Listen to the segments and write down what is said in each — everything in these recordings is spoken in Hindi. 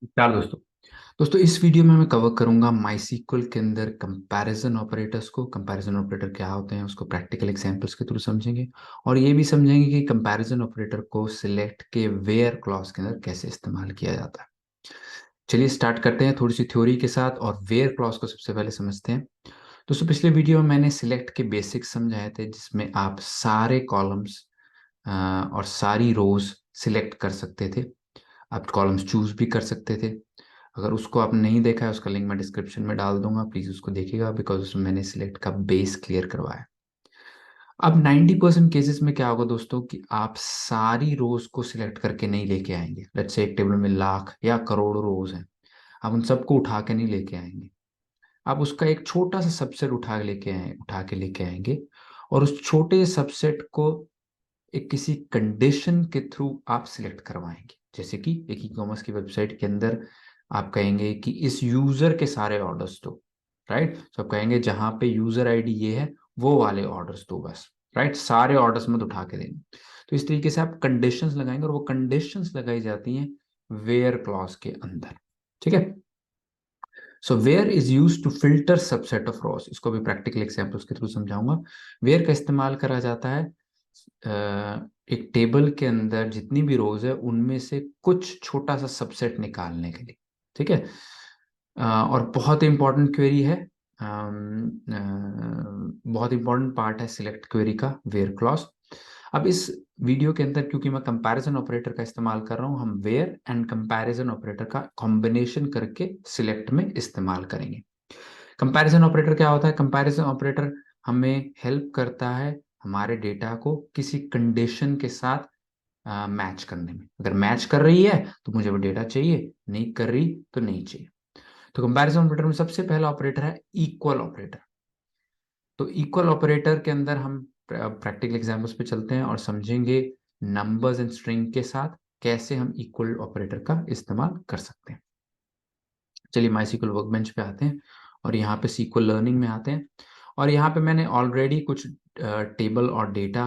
चार दोस्तों दोस्तों इस वीडियो में मैं कवर करूंगा माइस्क्ल के अंदर कंपैरिजन ऑपरेटर्स को। कंपैरिजन ऑपरेटर क्या होते हैं उसको प्रैक्टिकल एग्जांपल्स के थ्रू समझेंगे और ये भी समझेंगे कि कंपैरिजन ऑपरेटर को सिलेक्ट के वेयर क्लॉज के अंदर कैसे इस्तेमाल किया जाता है। चलिए स्टार्ट करते हैं थोड़ी सी थ्योरी के साथ और वेयर क्लॉज को सबसे पहले समझते हैं। दोस्तों पिछले वीडियो में मैंने सिलेक्ट के बेसिक्स समझाए थे जिसमें आप सारे कॉलम्स और सारी रोज सिलेक्ट कर सकते थे। आप कॉलम्स चूज भी कर सकते थे। अगर उसको आपने नहीं देखा है उसका लिंक मैं डिस्क्रिप्शन में डाल दूंगा, प्लीज उसको देखिएगा बिकॉज उसमें मैंने सिलेक्ट का बेस क्लियर करवाया। अब 90% केसेस में क्या होगा दोस्तों कि आप सारी रोज को सिलेक्ट करके नहीं लेके आएंगे। लेट्स से एक टेबल में लाख या करोड़ों रोज हैं, आप उन सबको उठा के नहीं लेके आएंगे। आप उसका एक छोटा सा सबसेट उठा के लेके आएंगे और उस छोटे सबसेट को एक किसी कंडीशन के थ्रू आप सिलेक्ट करवाएंगे। जैसे कि एक ई कॉमर्स की वेबसाइट के अंदर आप कहेंगे कि इस यूजर के सारे ऑर्डर्स दो, राइट। तो आप कहेंगे जहां पे यूजर आईडी ये है वो वाले ऑर्डर्स दो बस, राइट। सारे ऑर्डर्स मत उठा के देंगे। तो इस तरीके से आप कंडीशंस लगाएंगे और वो कंडीशंस लगाई जाती हैं वेयर क्लॉज के अंदर, ठीक है। So where is use to filter subset of rows, इसको भी प्रैक्टिकल एग्जांपल्स के थ्रू समझाऊंगा। वेयर का इस्तेमाल करा जाता है एक टेबल के अंदर जितनी भी रोज है उनमें से कुछ छोटा सा सबसेट निकालने के लिए, ठीक है। और बहुत इंपॉर्टेंट क्वेरी है, बहुत इंपॉर्टेंट पार्ट है सिलेक्ट क्वेरी का वेयर क्लॉज। अब इस वीडियो के अंदर क्योंकि मैं कंपैरिजन ऑपरेटर का इस्तेमाल कर रहा हूं, हम वेयर एंड कंपैरिजन ऑपरेटर का कॉम्बिनेशन करके सिलेक्ट में इस्तेमाल करेंगे। कंपैरिजन ऑपरेटर क्या होता है? कंपैरिजन ऑपरेटर हमें हेल्प करता है हमारे डेटा को किसी कंडीशन के साथ मैच करने में। अगर मैच कर रही है तो मुझे वो डेटा चाहिए, नहीं कर रही तो नहीं चाहिए। तो कंपैरिजन ऑपरेटर में सबसे पहला ऑपरेटर है इक्वल ऑपरेटर। तो इक्वल ऑपरेटर के अंदर हम प्रैक्टिकल एग्जांपल्स पे चलते हैं और समझेंगे नंबर्स एंड स्ट्रिंग के साथ कैसे हम इक्वल ऑपरेटर का इस्तेमाल कर सकते हैं। चलिए माइस्क्ल वर्कबेंच पे आते हैं और यहाँ पे सीक्वल लर्निंग में आते हैं और यहाँ पे मैंने ऑलरेडी कुछ टेबल और डेटा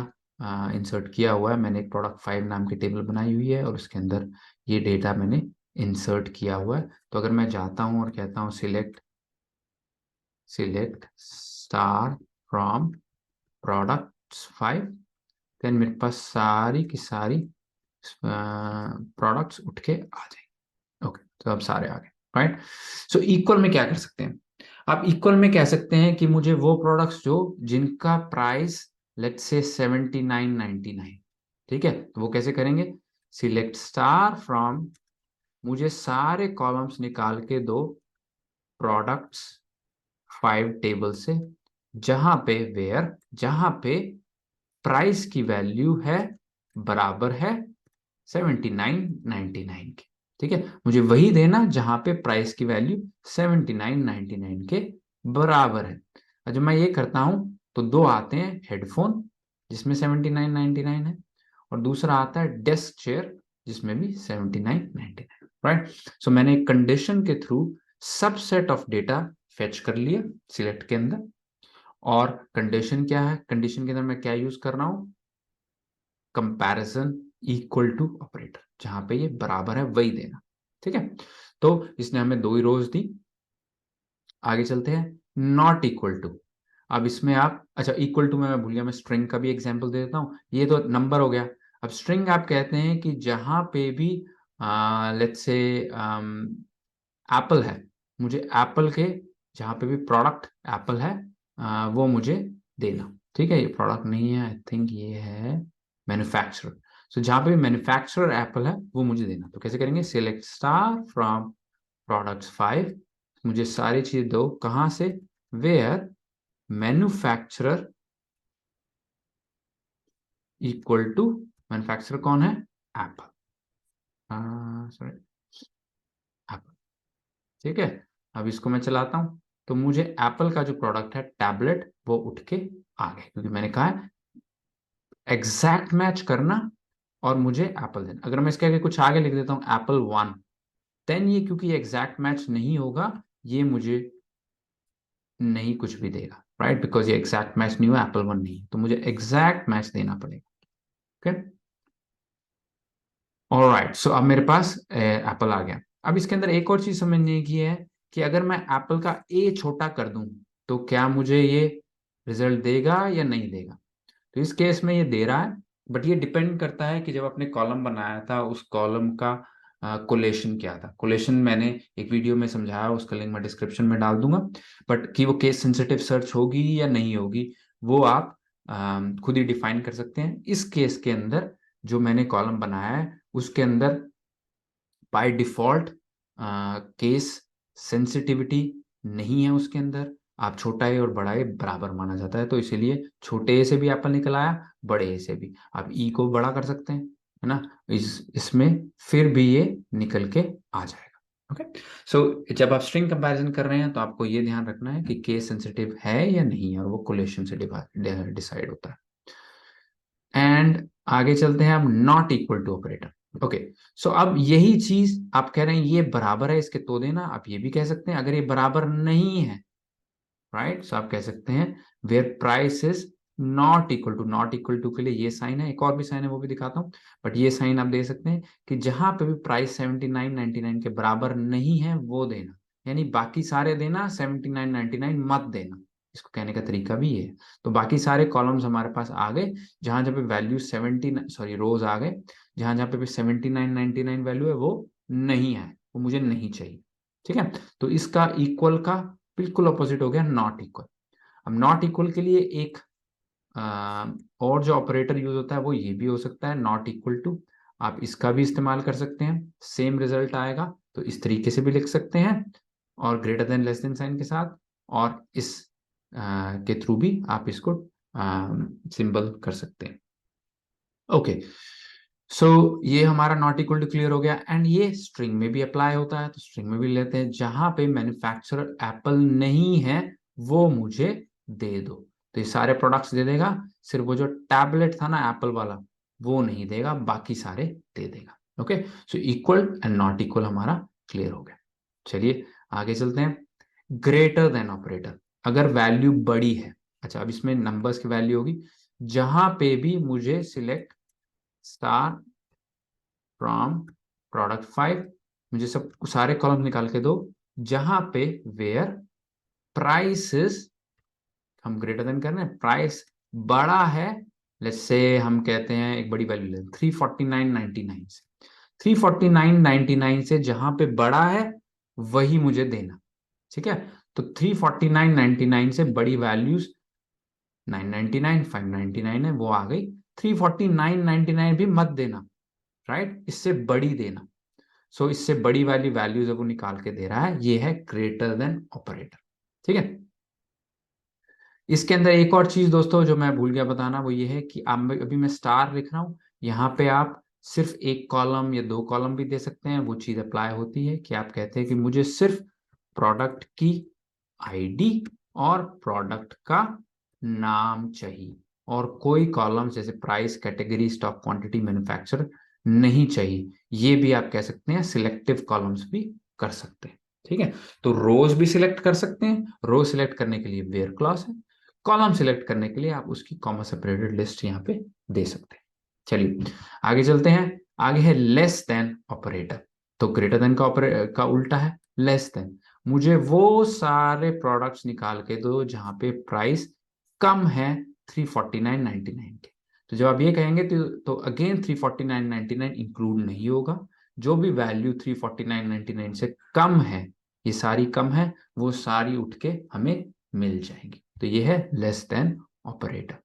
इंसर्ट किया हुआ है। मैंने एक प्रोडक्ट 5 नाम की टेबल बनाई हुई है और उसके अंदर ये डेटा मैंने इंसर्ट किया हुआ है। तो अगर मैं जाता हूँ और कहता हूँ select select star from products 5, then मेरे पास सारी की सारी प्रोडक्ट्स उठ के आ जाएंगे। ओके, तो अब सारे आ गए, राइट। सो इक्वल में क्या कर सकते हैं? आप इक्वल में कह सकते हैं कि मुझे वो प्रोडक्ट्स जो जिनका प्राइस लेट्स से 79.99, ठीक है। तो वो कैसे करेंगे? सिलेक्ट स्टार फ्रॉम, मुझे सारे कॉलम्स निकाल के दो प्रोडक्ट्स 5 टेबल से जहां पे प्राइस की वैल्यू है बराबर है 79.99 के, ठीक है। मुझे वही देना जहां पे प्राइस की वैल्यू 79.99 के बराबर है। और जब मैं ये करता हूं तो दो आते हैं हेडफोन जिसमें 79.99 है और दूसरा आता है डेस्क चेयर जिसमें भी 79.99, राइट। सो मैंने एक कंडीशन के through subset of data fetch कर लिया सिलेक्ट के अंदर। और कंडीशन क्या है? कंडीशन के अंदर मैं क्या यूज कर रहा हूं? कंपैरिजन इक्वल टू ऑपरेटर, जहां पे ये बराबर है वही देना, ठीक है। तो इसने हमें दो ही रोज दी। आगे चलते हैं, नॉट इक्वल टू। अब इसमें आप, अच्छा इक्वल टू में मैं भूल गया, मैं स्ट्रिंग का भी एग्जांपल दे देता हूँ। ये तो नंबर हो गया। अब स्ट्रिंग आप कहते हैं कि जहां पे भी लेट्स से एप्पल है, मुझे एप्पल के जहां पे भी प्रोडक्ट एप्पल है वो मुझे देना, ठीक है। ये प्रोडक्ट नहीं है, आई थिंक ये है मैन्युफैक्चरर। सो जहां पे भी मैन्युफैक्चरर एप्पल है वो मुझे देना। तो कैसे करेंगे? सिलेक्ट स्टार फ्रॉम प्रोडक्ट्स 5, मुझे सारी चीज दो कहां से? Where manufacturer equal to, manufacturer कौन है? एप्पल, सॉरी एप्पल, ठीक है। अब इसको मैं चलाता हूं तो मुझे एप्पल का जो प्रोडक्ट है टैबलेट वो उठ के आ गए, क्योंकि मैंने कहा है एग्जैक्ट मैच करना और मुझे एप्पल देना। अगर मैं इसके आगे कुछ आगे लिख देता हूँ एप्पल 1, देन ये क्योंकि एग्जैक्ट मैच नहीं होगा, ये मुझे नहीं कुछ भी देगा, राइट, बिकॉज ये एग्जैक्ट मैच नहीं हुआ, एप्पल 1 नहीं, तो मुझे एग्जैक्ट मैच देना पड़ेगा। Okay, alright. सो अब मेरे पास एप्पल आ गया। अब इसके अंदर एक और चीज समझने की है कि अगर मैं एप्पल का ए छोटा कर दूं तो क्या मुझे ये रिजल्ट देगा या नहीं देगा। तो इस केस में ये दे रहा है, बट ये डिपेंड करता है कि जब आपने कॉलम बनाया था उस कॉलम का कोलेशन क्या था। कोलेशन मैंने एक वीडियो में समझाया, उसका लिंक मैं डिस्क्रिप्शन में डाल दूंगा। बट कि वो केस सेंसिटिव सर्च होगी या नहीं होगी वो आप खुद ही डिफाइन कर सकते हैं। इस केस के अंदर जो मैंने कॉलम बनाया है उसके अंदर बाय डिफॉल्ट केस सेंसिटिविटी नहीं है उसके अंदर। आप छोटा ए और बड़ा ए बराबर माना जाता है, तो इसीलिए छोटे ए से भी एप्पल निकल आया, बड़े ए से भी। आप ई को बड़ा कर सकते हैं, है ना, इसमें फिर भी ये निकल के आ जाएगा। ओके, सो जब आप स्ट्रिंग कंपैरिजन कर रहे हैं तो आपको ये ध्यान रखना है कि केस सेंसिटिव है या नहीं है, और वो कोलेशन से डिसाइड होता है। एंड आगे चलते हैं हम not equal to operator. Okay, so अब यही चीज आप कह रहे हैं ये बराबर है इसके तो देना, आप ये भी कह सकते हैं अगर ये बराबर नहीं है, राइट, सो आप कह सकते हैं where price is not equal to. Not equal to के लिए ये साइन है, एक और भी साइन है वो भी दिखाता हूं, बट ये साइन आप दे सकते हैं कि जहां पे भी प्राइस 79.99 के बराबर नहीं है वो देना, यानी बाकी सारे देना, 79.99 मत देना। इसको कहने का तरीका भी ये है। तो बाकी सारे कॉलम्स हमारे पास आ गए, जहां जहां पे वैल्यू रोज आ गए, जहां जहां पे 79.99 वैल्यू है वो नहीं है, वो मुझे नहीं चाहिए। ठीक है, तो इसका इक्वल का बिल्कुल अपोजिट हो गया नॉट इक्वल। अब नॉट इक्वल के लिए एक और जो ऑपरेटर यूज होता है वो ये भी हो सकता है, नॉट इक्वल टू। आप इसका भी इस्तेमाल कर सकते हैं, सेम रिजल्ट आएगा, तो इस तरीके से भी लिख सकते हैं, और greater than less than sign के साथ, और इस के थ्रू भी आप इसको सिंबल कर सकते हैं। ओके, सो ये हमारा नॉट इक्वल टू क्लियर हो गया। एंड ये स्ट्रिंग में भी अप्लाई होता है, तो स्ट्रिंग में भी लेते हैं, जहां पे मैन्युफैक्चरर एप्पल नहीं है वो मुझे दे दो। तो ये सारे प्रोडक्ट्स दे देगा, सिर्फ वो जो टैबलेट था ना एप्पल वाला वो नहीं देगा, बाकी सारे दे देगा। Okay, so equal and not equal हमारा क्लियर हो गया। चलिए आगे चलते हैं। ग्रेटर देन ऑपरेटर, अगर वैल्यू बड़ी है, अच्छा अब इसमें नंबर्स की वैल्यू होगी, जहां पे भी मुझे सिलेक्ट स्टार फ्रॉम प्रोडक्ट 5, मुझे सब सारे कॉलम निकाल के दो जहां पे वेयर प्राइसेस, हम ग्रेटर देन कर रहे हैं, प्राइस बड़ा है, लेट्स से हम कहते हैं एक बड़ी वैल्यू लें 349.99 से, 349.99 से जहां पे बड़ा है वही मुझे देना। ठीक है, तो 349.99 से बड़ी वैल्यूज 999, 599 है, वो आ गई। 349.99 भी मत देना, राइट, इससे बड़ी देना। सो इससे बड़ी वाली वैल्यू जब वो निकाल के दे रहा है, ये है ग्रेटर देन ऑपरेटर। ठीक है, इसके अंदर एक और चीज दोस्तों जो मैं भूल गया बताना, वो ये है कि आप अभी मैं स्टार लिख रहा हूं, यहाँ पे आप सिर्फ एक कॉलम या दो कॉलम भी दे सकते हैं। वो चीज अप्लाई होती है कि आप कहते हैं कि मुझे सिर्फ प्रोडक्ट की आईडी और प्रोडक्ट का नाम चाहिए, और कोई कॉलम जैसे price, category, stock quantity, manufacturer नहीं चाहिए। ये भी आप कह सकते हैं, सिलेक्टिव कॉलम्स भी कर सकते हैं। ठीक है, तो रोज भी सिलेक्ट कर सकते हैं, रोज सिलेक्ट करने के लिए वेयर क्लॉज है, कॉलम सिलेक्ट करने के लिए आप उसकी कॉमा सेपरेटेड लिस्ट यहाँ पे दे सकते हैं। चलिए आगे चलते हैं। आगे है लेस देन ऑपरेटर। तो ग्रेटर देन का उल्टा है लेस देन। मुझे वो सारे प्रोडक्ट्स निकाल के दो जहां पे प्राइस कम है 349.99 के। तो जब आप ये कहेंगे तो अगेन 349.99 इंक्लूड नहीं होगा। जो भी वैल्यू 349.99 से कम है, ये सारी कम है, वो सारी उठ के हमें मिल जाएंगी। तो ये है लेस देन ऑपरेटर।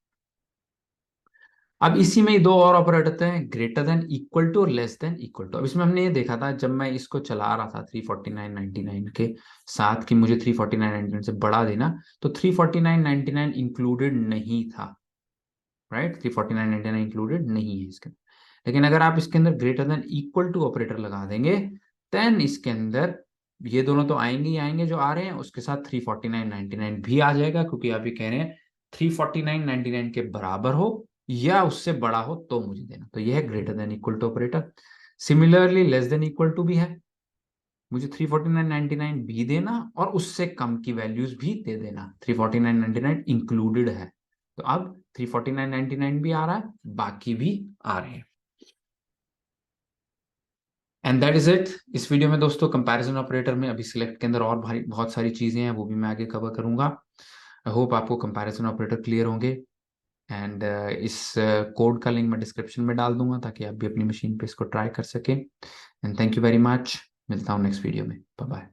अब इसी में ही दो और ऑपरेट होते हैं, ग्रेटर देन इक्वल टू और लेस देन इक्वल टू। अब इसमें हमने ये देखा था जब मैं इसको चला रहा था 349.99 के साथ कि मुझे 349.99 से बढ़ा देना, तो 349.99 इंक्लूडेड नहीं था, राइट, 349.99 इंक्लूडेड नहीं है इसके अंदर। लेकिन अगर आप इसके अंदर greater than equal to operator लगा देंगे, देन इसके अंदर ये दोनों तो आएंगे ही आएंगे जो आ रहे हैं, उसके साथ 349.99 भी आ जाएगा, क्योंकि आप ये कह रहे हैं 349.99 के बराबर हो या उससे बड़ा हो तो मुझे देना। तो ये है greater than equal to operator. Similarly less than equal to भी है, मुझे 349.99 भी देना और उससे कम की वैल्यूज भी दे देना, 349.99 इंक्लूडेड है। तो अब 349.99 भी आ रहा है, बाकी भी आ रहे हैं। And that is it. इस वीडियो में दोस्तों कंपैरिजन ऑपरेटर में अभी सिलेक्ट के अंदर और भारी बहुत सारी चीजें हैं, वो भी मैं आगे कवर करूंगा। आई होप आपको कंपैरिजन ऑपरेटर क्लियर होंगे। एंड इस कोड का लिंक मैं डिस्क्रिप्शन में डाल दूंगा ताकि आप भी अपनी मशीन पे इसको ट्राई कर सकें। And thank you very much. मिलता हूँ नेक्स्ट वीडियो में। Bye bye.